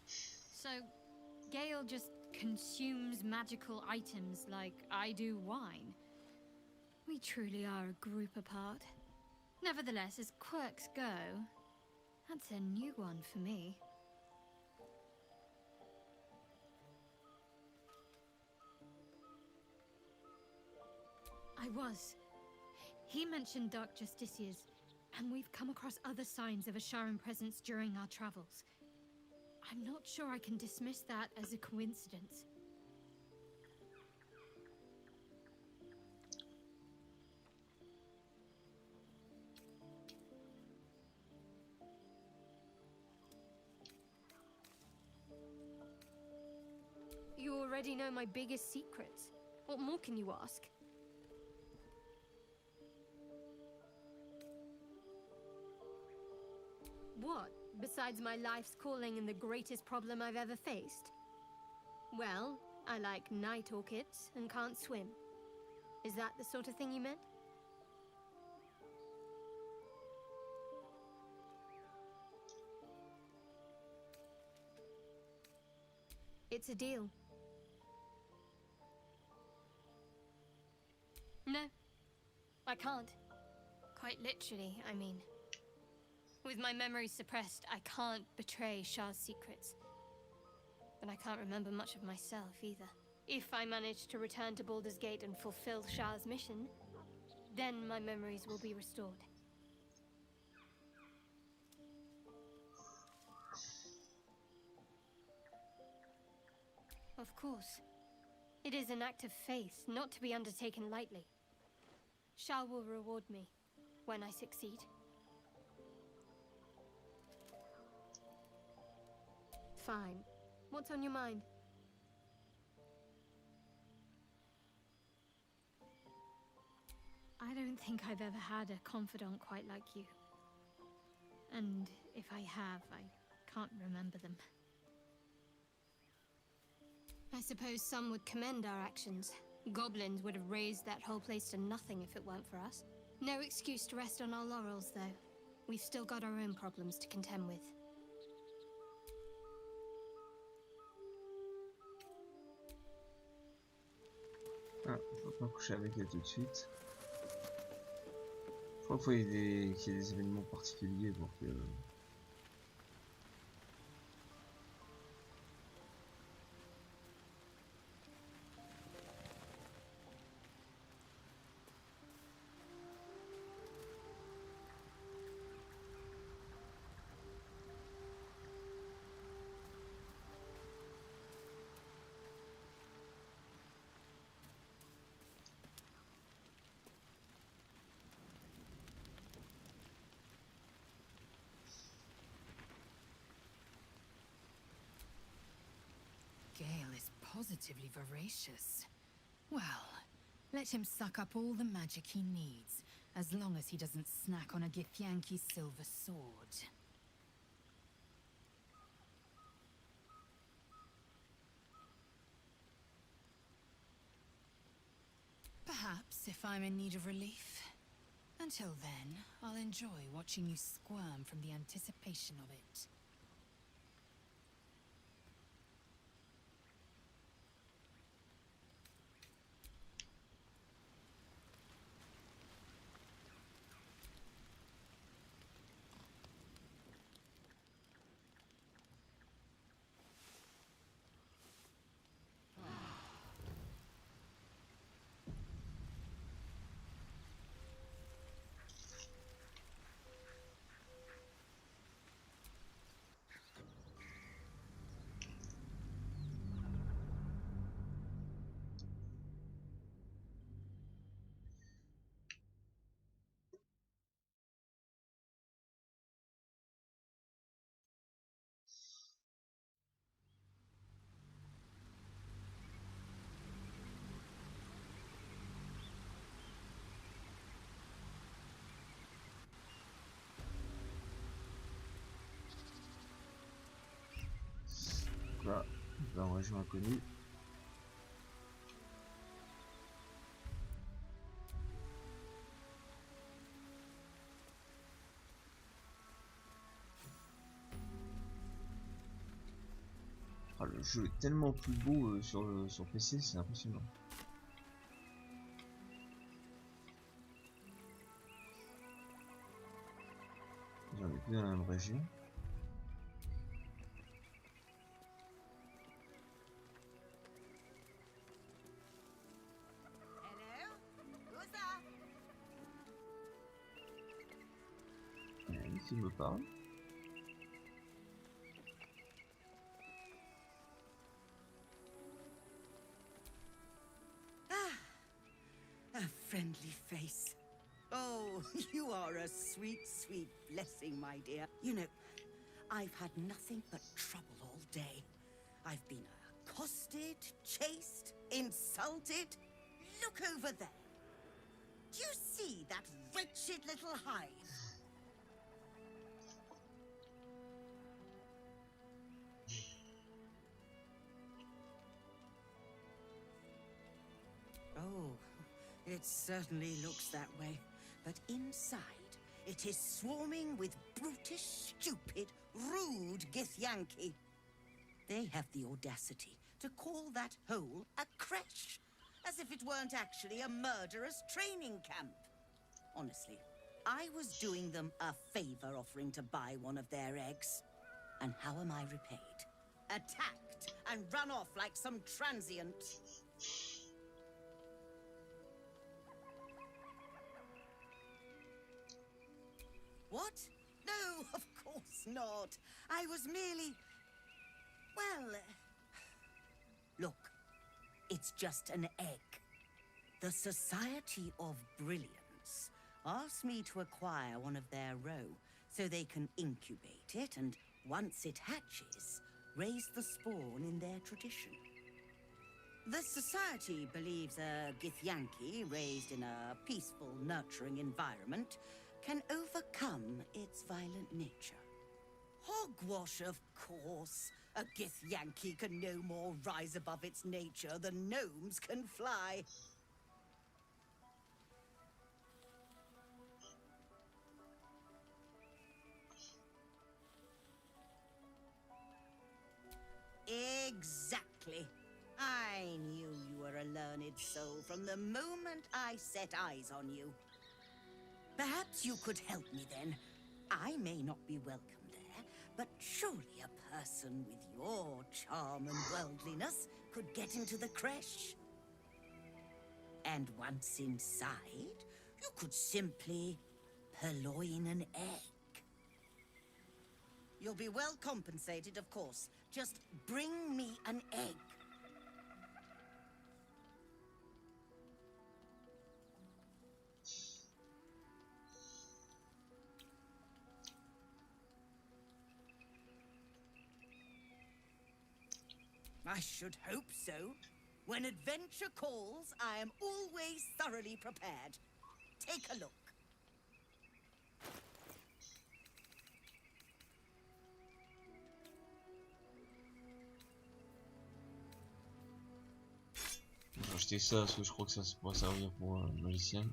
So, Gale just consumes magical items like I do wine. We truly are a group apart. Nevertheless, as quirks go, that's a new one for me. I was. He mentioned Dark Justiciars, and we've come across other signs of a Sharon presence during our travels. I'm not sure I can dismiss that as a coincidence. You already know my biggest secrets. What more can you ask? What, besides my life's calling and the greatest problem I've ever faced? Well, I like night orchids and can't swim. Is that the sort of thing you meant? It's a deal. No, I can't. Quite literally, I mean. With my memory suppressed, I can't betray Shah's secrets. But I can't remember much of myself either. If I manage to return to Baldur's Gate and fulfill Shah's mission, then my memories will be restored. Of course. It is an act of faith, not to be undertaken lightly. Shah will reward me when I succeed. Fine. What's on your mind? I don't think I've ever had a confidant quite like you. And if I have, I can't remember them. I suppose some would commend our actions. Goblins would have razed that whole place to nothing if it weren't for us. No excuse to rest on our laurels, though. We've still got our own problems to contend with. Ah, faut pas coucher avec elle tout de suite. Je crois qu'il y ait des événements particuliers pour que... Gale is positively voracious. Well, let him suck up all the magic he needs, as long as he doesn't snack on a Githyanki's silver sword. Perhaps if I'm in need of relief. Until then, I'll enjoy watching you squirm from the anticipation of it. Là, en région inconnue. Ah, le jeu est tellement plus beau sur PC, c'est impressionnant. J'en ai plus dans la même région. Qui me parle. A friendly face. Oh, you are a sweet, sweet blessing, my dear. You know, I've had nothing but trouble all day. I've been accosted, chased, insulted. Look over there. Do you see that wretched little hive? Oh, it certainly looks that way. But inside, it is swarming with brutish, stupid, rude Githyanki. They have the audacity to call that hole a creche, as if it weren't actually a murderous training camp. Honestly, I was doing them a favor offering to buy one of their eggs. And how am I repaid? Attacked and run off like some transient. What? No, of course not. I was merely... well... Look, it's just an egg. The Society of Brilliance asked me to acquire one of their roe so they can incubate it and, once it hatches, raise the spawn in their tradition. The Society believes a Githyanki raised in a peaceful, nurturing environment can overcome its violent nature. Hogwash, of course. A Githyanki can no more rise above its nature than gnomes can fly. Exactly. I knew you were a learned soul from the moment I set eyes on you. Perhaps you could help me then. I may not be welcome there, but surely a person with your charm and worldliness could get into the creche. And once inside, you could simply purloin an egg. You'll be well compensated, of course. Just bring me an egg. I should hope so. When adventure calls, I am always thoroughly prepared. Take a look. Je vais acheter ça parce que je crois que ça pourra servir pour un magicien.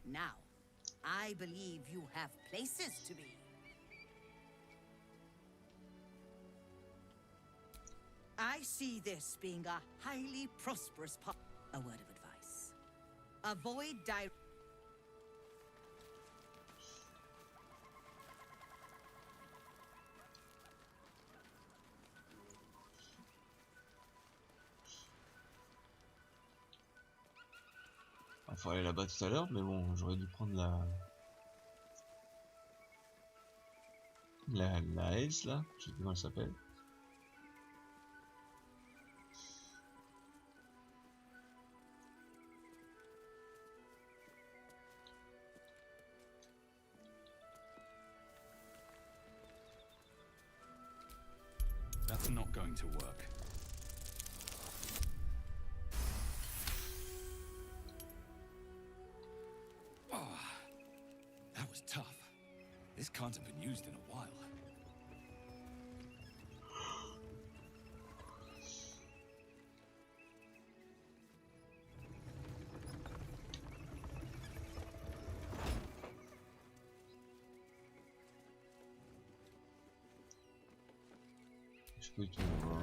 Now, I believe you have places to be. I see this being a highly prosperous part. A word of advice. Avoid direct... Il faut aller là-bas tout à l'heure, mais bon, j'aurais dû prendre la Ace là, je sais plus comment elle s'appelle. That's not going to work. That was tough. This can't have been used in a while. Je peux tout voir.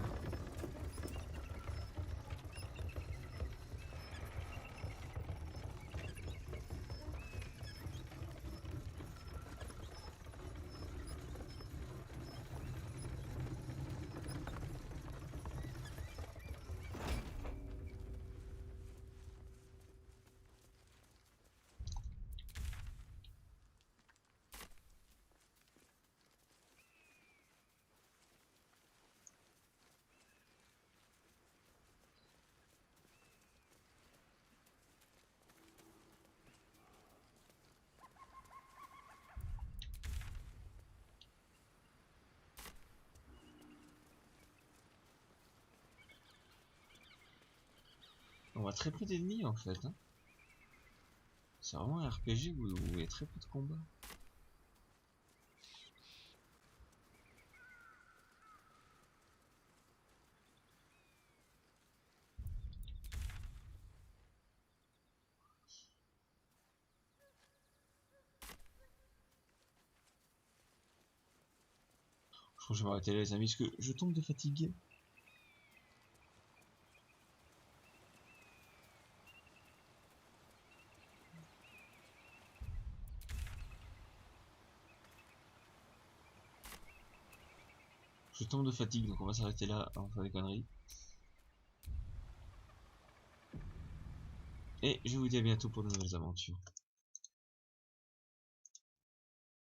On voit très peu d'ennemis en fait. Hein. C'est vraiment un RPG où il y a très peu de combats. Je crois que je vais m'arrêter là les amis, parce que je tombe de fatigue. Je tombe de fatigue, donc on va s'arrêter là avant de faire des conneries. Et je vous dis à bientôt pour de nouvelles aventures.